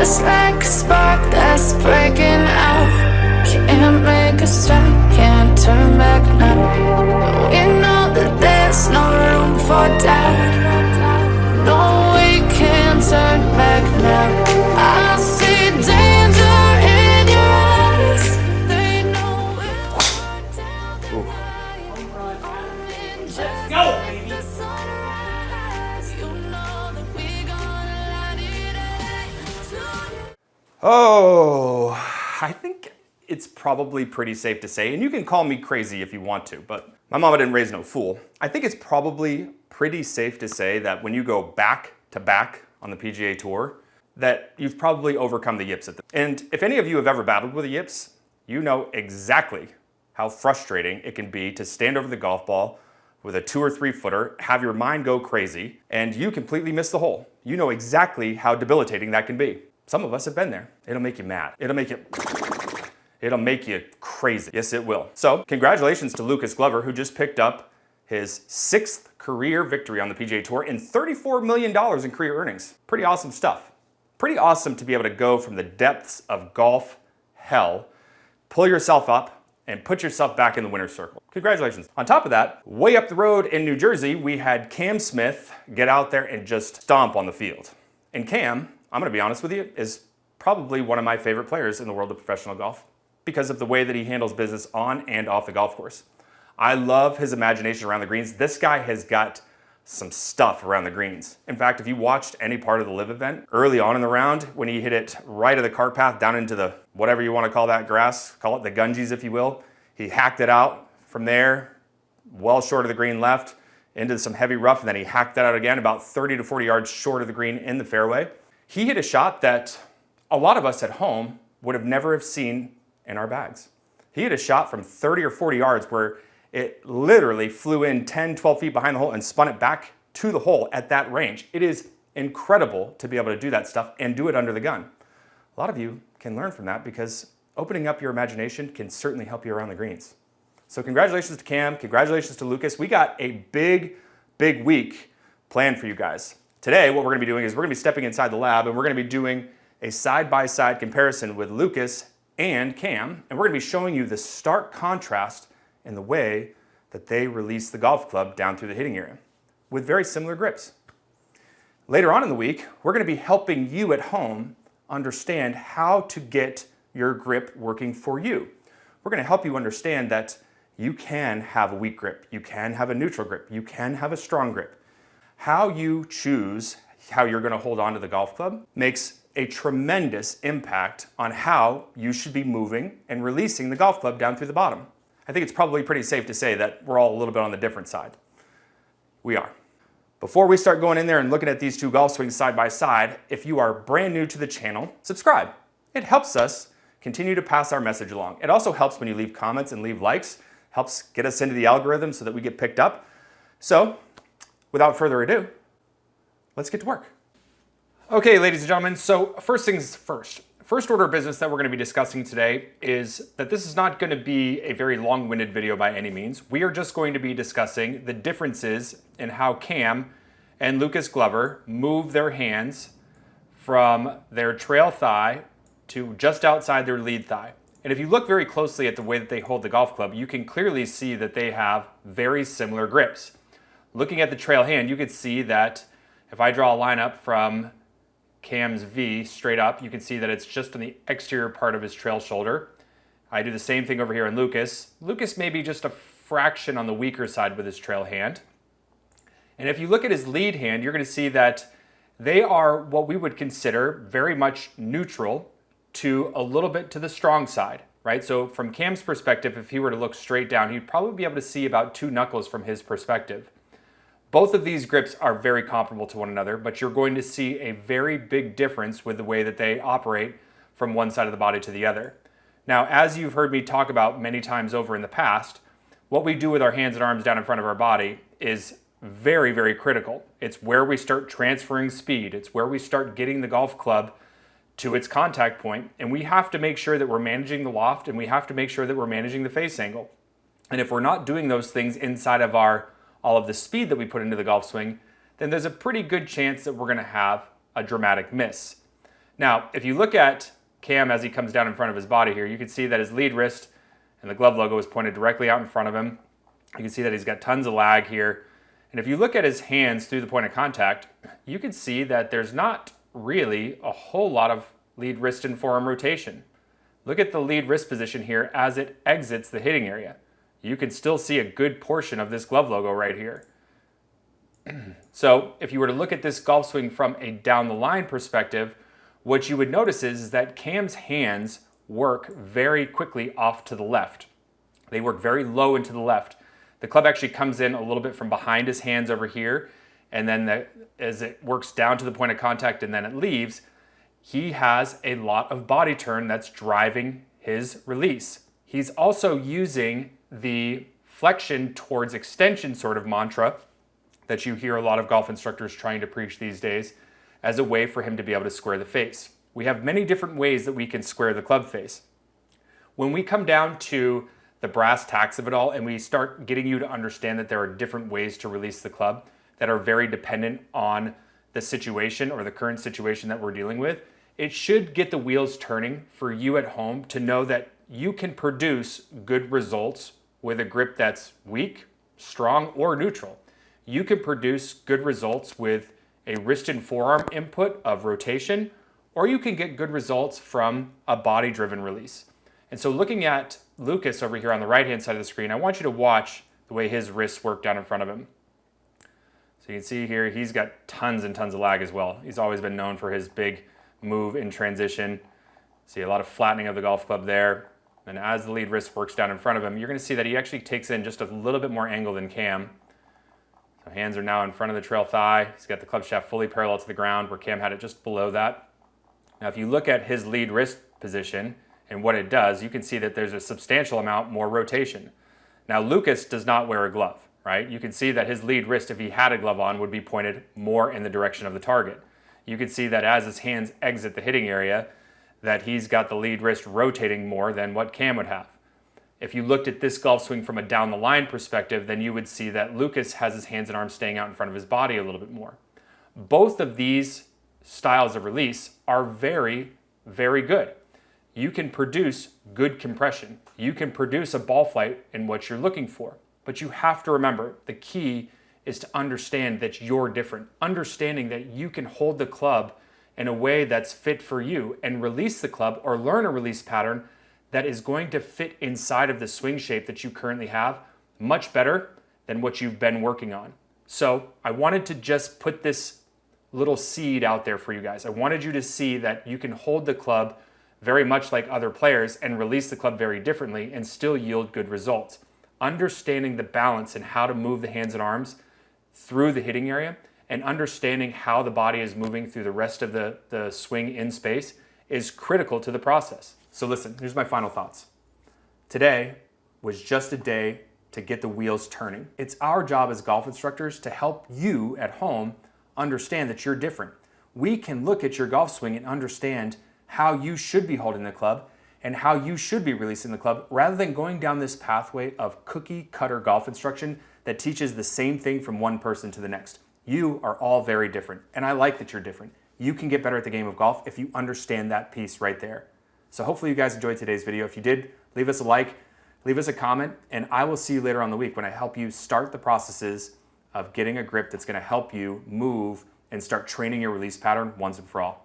just like a spark that's breaking out. Can't make a stop, can't turn back now. We know that there's no room for doubt. No, we can't turn back now. I see danger in your eyes. They know we'll walk down the line. Let's go, baby. The sunrise, you know that we gonna light it up. Oh, I think it's probably pretty safe to say, and you can call me crazy if you want to, but my mama didn't raise no fool. I think it's probably pretty safe to say that when you go back to back on the PGA Tour, that you've probably overcome the yips at this. And if any of you have ever battled with the yips, you know exactly how frustrating it can be to stand over the golf ball with a 2 or 3 footer, have your mind go crazy, and you completely miss the hole. You know exactly how debilitating that can be. Some of us have been there. It'll make you mad. It'll make you crazy. Yes, it will. So congratulations to Lucas Glover, who just picked up his 6th career victory on the PGA Tour and $34 million in career earnings. Pretty awesome stuff. Pretty awesome to be able to go from the depths of golf hell, pull yourself up, and put yourself back in the winner's circle. Congratulations. On top of that, way up the road in New Jersey, we had Cam Smith get out there and just stomp on the field. And Cam, I'm gonna be honest with you, is probably one of my favorite players in the world of professional golf because of the way that he handles business on and off the golf course. I love his imagination around the greens. This guy has got some stuff around the greens. In fact, if you watched any part of the LIV event, early on in the round, when he hit it right of the cart path down into the, whatever you want to call that grass, call it the gungies if you will, he hacked it out from there, well short of the green left, into some heavy rough, and then he hacked that out again, about 30 to 40 yards short of the green in the fairway. He hit a shot that a lot of us at home would have never have seen in our bags. He hit a shot from 30 or 40 yards where it literally flew in 10, 12 feet behind the hole and spun it back to the hole at that range. It is incredible to be able to do that stuff and do it under the gun. A lot of you can learn from that because opening up your imagination can certainly help you around the greens. So congratulations to Cam, congratulations to Lucas. We got a big week planned for you guys. Today, what we're gonna be doing is we're gonna be stepping inside the lab and we're gonna be doing a side-by-side comparison with Lucas and Cam, and we're gonna be showing you the stark contrast in the way that they release the golf club down through the hitting area with very similar grips. Later on in the week, we're gonna be helping you at home understand how to get your grip working for you. We're gonna help you understand that you can have a weak grip, you can have a neutral grip, you can have a strong grip. How you choose how you're gonna hold on to the golf club makes a tremendous impact on how you should be moving and releasing the golf club down through the bottom. I think it's probably pretty safe to say that we're all a little bit on the different side. We are. Before we start going in there and looking at these two golf swings side by side, if you are brand new to the channel, subscribe. It helps us continue to pass our message along. It also helps when you leave comments and leave likes, helps get us into the algorithm so that we get picked up. So, without further ado, let's get to work. Okay, ladies and gentlemen, so first things first. First order of business that we're going to be discussing today is that this is not going to be a very long-winded video by any means. We are just going to be discussing the differences in how Cam and Lucas Glover move their hands from their trail thigh to just outside their lead thigh. And if you look very closely at the way that they hold the golf club, you can clearly see that they have very similar grips. Looking at the trail hand, you could see that if I draw a line up from Cam's V straight up, you can see that it's just on the exterior part of his trail shoulder. I do the same thing over here in Lucas. Lucas may be just a fraction on the weaker side with his trail hand. And if you look at his lead hand, you're going to see that they are what we would consider very much neutral to a little bit to the strong side, right? So from Cam's perspective, if he were to look straight down, he'd probably be able to see about 2 knuckles from his perspective. Both of these grips are very comparable to one another, but you're going to see a very big difference with the way that they operate from one side of the body to the other. Now, as you've heard me talk about many times over in the past, what we do with our hands and arms down in front of our body is very, very critical. It's where we start transferring speed. It's where we start getting the golf club to its contact point, and we have to make sure that we're managing the loft, and we have to make sure that we're managing the face angle. And if we're not doing those things inside of all of the speed that we put into the golf swing, then there's a pretty good chance that we're gonna have a dramatic miss. Now, if you look at Cam as he comes down in front of his body here, you can see that his lead wrist and the glove logo is pointed directly out in front of him. You can see that he's got tons of lag here. And if you look at his hands through the point of contact, you can see that there's not really a whole lot of lead wrist and forearm rotation. Look at the lead wrist position here as it exits the hitting area. You can still see a good portion of this glove logo right here. So if you were to look at this golf swing from a down the line perspective, what you would notice is that Cam's hands work very quickly off to the left. They work very low and to the left. The club actually comes in a little bit from behind his hands over here, and then as it works down to the point of contact and then it leaves, he has a lot of body turn that's driving his release. He's also using the flexion towards extension sort of mantra that you hear a lot of golf instructors trying to preach these days as a way for him to be able to square the face. We have many different ways that we can square the club face. When we come down to the brass tacks of it all and we start getting you to understand that there are different ways to release the club that are very dependent on the situation or the current situation that we're dealing with, it should get the wheels turning for you at home to know that you can produce good results with a grip that's weak, strong, or neutral. You can produce good results with a wrist and forearm input of rotation, or you can get good results from a body-driven release. And so looking at Lucas over here on the right-hand side of the screen, I want you to watch the way his wrists work down in front of him. So you can see here, he's got tons and tons of lag as well. He's always been known for his big move in transition. See a lot of flattening of the golf club there. And as the lead wrist works down in front of him, you're gonna see that he actually takes in just a little bit more angle than Cam. So hands are now in front of the trail thigh. He's got the club shaft fully parallel to the ground where Cam had it just below that. Now if you look at his lead wrist position and what it does, you can see that there's a substantial amount more rotation. Now Lucas does not wear a glove, right? You can see that his lead wrist, if he had a glove on, would be pointed more in the direction of the target. You can see that as his hands exit the hitting area, that he's got the lead wrist rotating more than what Cam would have. If you looked at this golf swing from a down the line perspective, then you would see that Lucas has his hands and arms staying out in front of his body a little bit more. Both of these styles of release are very, very good. You can produce good compression. You can produce a ball flight in what you're looking for. But you have to remember, the key is to understand that you're different. Understanding that you can hold the club in a way that's fit for you and release the club or learn a release pattern that is going to fit inside of the swing shape that you currently have much better than what you've been working on. So I wanted to just put this little seed out there for you guys. I wanted you to see that you can hold the club very much like other players and release the club very differently and still yield good results. Understanding the balance and how to move the hands and arms through the hitting area and understanding how the body is moving through the rest of the swing in space is critical to the process. So listen, here's my final thoughts. Today was just a day to get the wheels turning. It's our job as golf instructors to help you at home understand that you're different. We can look at your golf swing and understand how you should be holding the club and how you should be releasing the club rather than going down this pathway of cookie cutter golf instruction that teaches the same thing from one person to the next. You are all very different, and I like that you're different. You can get better at the game of golf if you understand that piece right there. So hopefully you guys enjoyed today's video. If you did, leave us a like, leave us a comment, and I will see you later on the week when I help you start the processes of getting a grip that's gonna help you move and start training your release pattern once and for all.